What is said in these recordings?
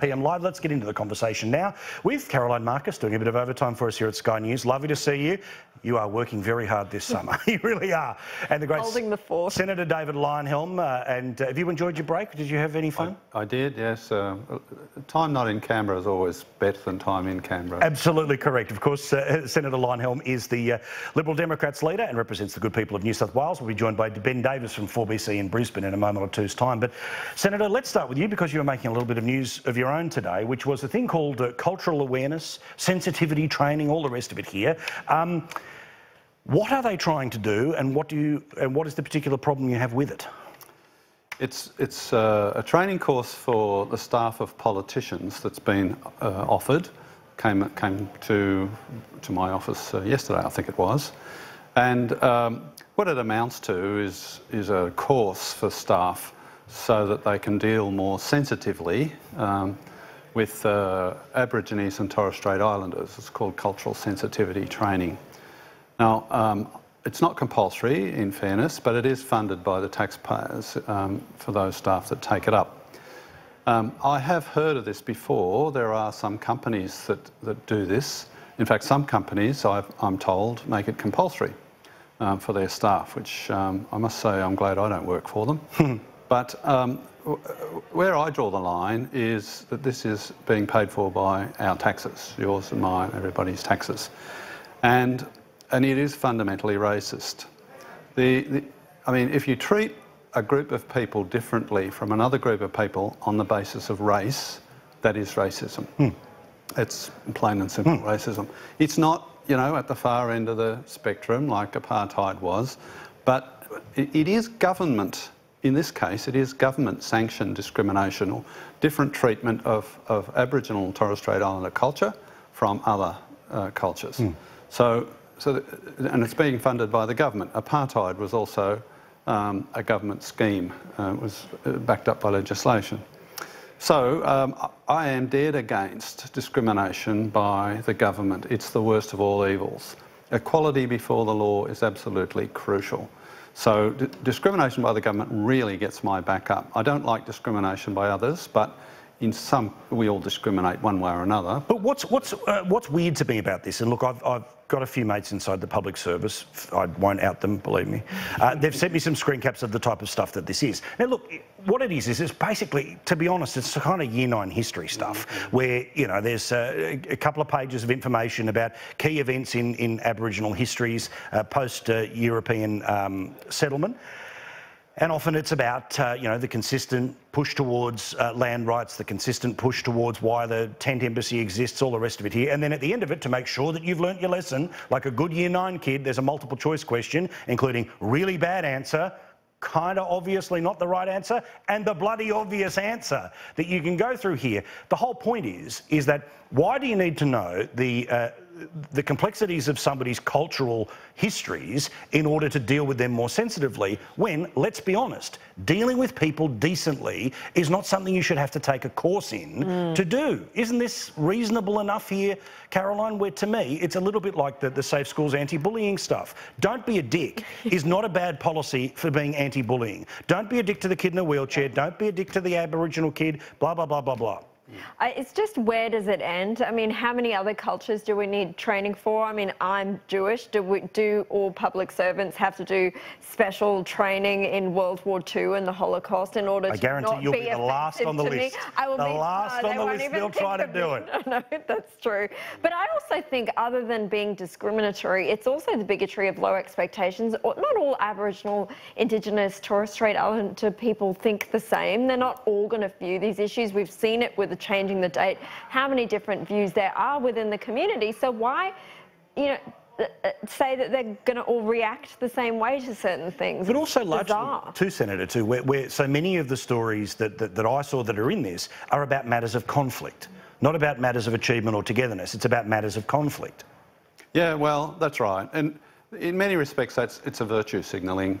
PM Live. Let's get into the conversation now with Caroline Marcus, doing a bit of overtime for us here at Sky News. Lovely to see you. You are working very hard this summer. You really are. And the great holding the fort. Senator David Leyonhjelm. And have you enjoyed your break? Did you have any fun? I did, yes. Time not in Canberra is always better than time in Canberra. Absolutely correct. Of course, Senator Leyonhjelm is the Liberal Democrats leader and represents the good people of New South Wales. We'll be joined by Ben Davis from 4BC in Brisbane in a moment or two's time. But Senator, let's start with you because you were making a little bit of news of your own today, which was a thing called cultural awareness, sensitivity training, all the rest of it here. What are they trying to do, and what is the particular problem you have with it? It's a training course for the staff of politicians that's been offered. Came to my office yesterday, I think it was, and what it amounts to is a course for staff so that they can deal more sensitively with Aborigines and Torres Strait Islanders. It's called cultural sensitivity training. Now, it's not compulsory, in fairness, but it is funded by the taxpayers for those staff that take it up. I have heard of this before. There are some companies that do this. In fact, some companies, I'm told, make it compulsory for their staff, which I must say I'm glad I don't work for them. But where I draw the line is that this is being paid for by our taxes, yours and mine, everybody's taxes. And it is fundamentally racist. I mean, if you treat a group of people differently from another group of people on the basis of race, that is racism. It's plain and simple racism. It's not, you know, at the far end of the spectrum like apartheid was, but it is government. In this case, it is government-sanctioned discrimination or different treatment of Aboriginal and Torres Strait Islander culture from other cultures. And it's being funded by the government. Apartheid was also a government scheme. It was backed up by legislation. So I am dead against discrimination by the government. It's the worst of all evils. Equality before the law is absolutely crucial. So discrimination by the government really gets my back up. I don't like discrimination by others, but in some, we all discriminate one way or another. But what's weird to me about this, and look, I've got a few mates inside the public service. I won't out them, believe me. They've sent me some screen caps of the type of stuff that this is. Now, look, what it is it's basically, to be honest, it's kind of Year 9 history stuff where, you know, there's a couple of pages of information about key events in Aboriginal histories post-European settlement. And often it's about, you know, the consistent push towards land rights, the consistent push towards why the tent embassy exists, all the rest of it here. And then at the end of it, to make sure that you've learnt your lesson, like a good Year 9 kid, there's a multiple choice question, including really bad answer, kind of obviously not the right answer, and the bloody obvious answer that you can go through here. The whole point is that why do you need to know the complexities of somebody's cultural histories in order to deal with them more sensitively when, let's be honest, dealing with people decently is not something you should have to take a course in to do. Isn't this reasonable enough here, Caroline, where to me it's a little bit like the Safe Schools anti-bullying stuff. Don't be a dick is not a bad policy for being anti-bullying. Don't be a dick to the kid in a wheelchair. Don't be a dick to the Aboriginal kid, blah, blah, blah, blah, blah. It's just, where does it end? I mean, how many other cultures do we need training for? I mean, I'm Jewish. Do all public servants have to do special training in World War II and the Holocaust in order to not be effective to me? I guarantee you'll be the last on the list. I will be the last on the list. They'll try to do it. No, that's true. But I also think, other than being discriminatory, it's also the bigotry of low expectations. Not all Aboriginal, Indigenous, Torres Strait Islander people think the same. They're not all going to view these issues. We've seen it with the changing the date, how many different views there are within the community. So why, you know, say that they're going to all react the same way to certain things? But also largely, too, Senator, too, where so many of the stories that I saw that are in this are about matters of conflict, not about matters of achievement or togetherness. It's about matters of conflict. Yeah, well, that's right. And in many respects, it's a virtue signalling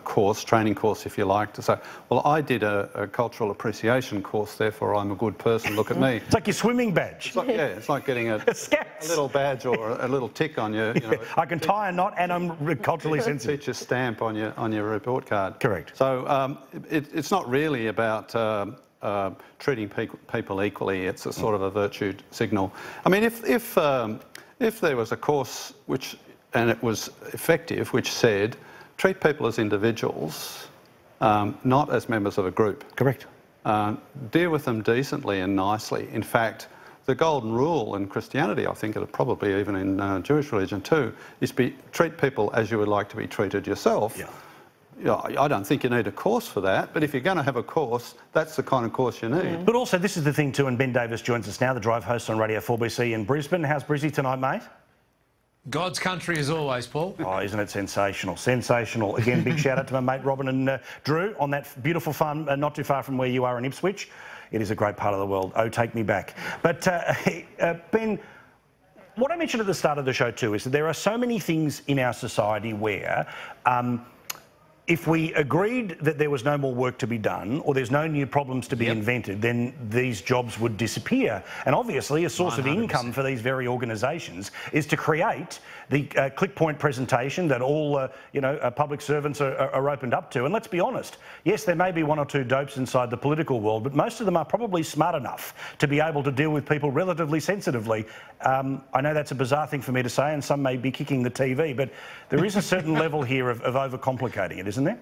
course, training course, if you like, to say, well, I did a cultural appreciation course, therefore I'm a good person, look at me. It's like your swimming badge. It's like, yeah, it's like getting a little badge or a little tick on your, you know. I can tie a knot and I'm culturally sensitive. Teacher stamp on your report card. Correct. So it's not really about treating people equally. It's a sort of a virtue signal. I mean, if there was a course and it was effective, which said treat people as individuals, not as members of a group. Correct. Deal with them decently and nicely. In fact, the golden rule in Christianity, I think, and probably even in Jewish religion too, is treat people as you would like to be treated yourself. Yeah. I don't think you need a course for that, but if you're going to have a course, that's the kind of course you need. But also, this is the thing too, and Ben Davis joins us now, the Drive host on Radio 4BC in Brisbane. How's Brizzy tonight, mate? God's country as always, Paul. Oh, isn't it sensational? Sensational. Again, big shout out to my mate Robin and Drew on that beautiful farm not too far from where you are in Ipswich. It is a great part of the world. Oh, take me back. But Ben, what I mentioned at the start of the show too is that there are so many things in our society where if we agreed that there was no more work to be done or there's no new problems to be invented, then these jobs would disappear. And obviously a source 100%. Of income for these very organisations is to create the click point presentation that all public servants are opened up to. And let's be honest, yes, there may be one or two dopes inside the political world, but most of them are probably smart enough to be able to deal with people relatively sensitively. I know that's a bizarre thing for me to say, and some may be kicking the TV, but there is a certain level here of overcomplicating it, isn't there?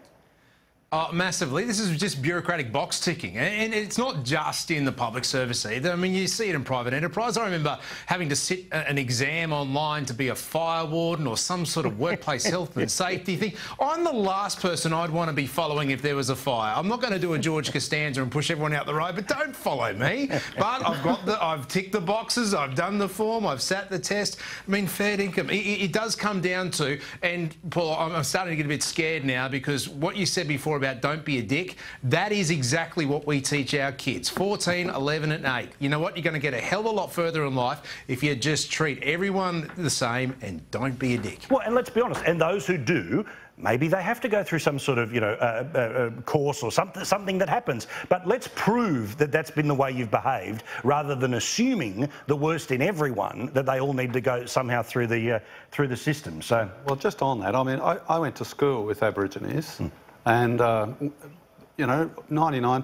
Oh, massively. This is just bureaucratic box ticking. And it's not just in the public service either. I mean, you see it in private enterprise. I remember having to sit an exam online to be a fire warden or some sort of workplace health and safety thing. I'm the last person I'd want to be following if there was a fire. I'm not going to do a George Costanza and push everyone out the road, but don't follow me. But I've ticked the boxes, I've done the form, I've sat the test. I mean, fair income. It does come down to, and Paul, I'm starting to get a bit scared now because what you said before about don't be a dick, that is exactly what we teach our kids, 14, 11 and 8. You know what? You're going to get a hell of a lot further in life if you just treat everyone the same and don't be a dick. Well, and let's be honest, and those who do, maybe they have to go through some sort of, course or something that happens. But let's prove that that's been the way you've behaved, rather than assuming the worst in everyone, that they all need to go somehow through the system. So, well, just on that, I mean, I went to school with Aborigines, and 99%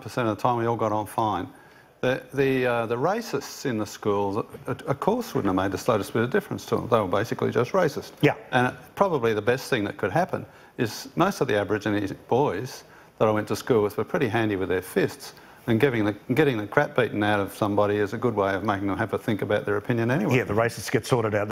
of the time we all got on fine. The racists in the schools, a course wouldn't have made the slightest bit of difference to them. They were basically just racist. Yeah. And probably the best thing that could happen is most of the Aborigine boys that I went to school with were pretty handy with their fists, and getting the crap beaten out of somebody is a good way of making them have to think about their opinion anyway. Yeah, the racists get sorted out.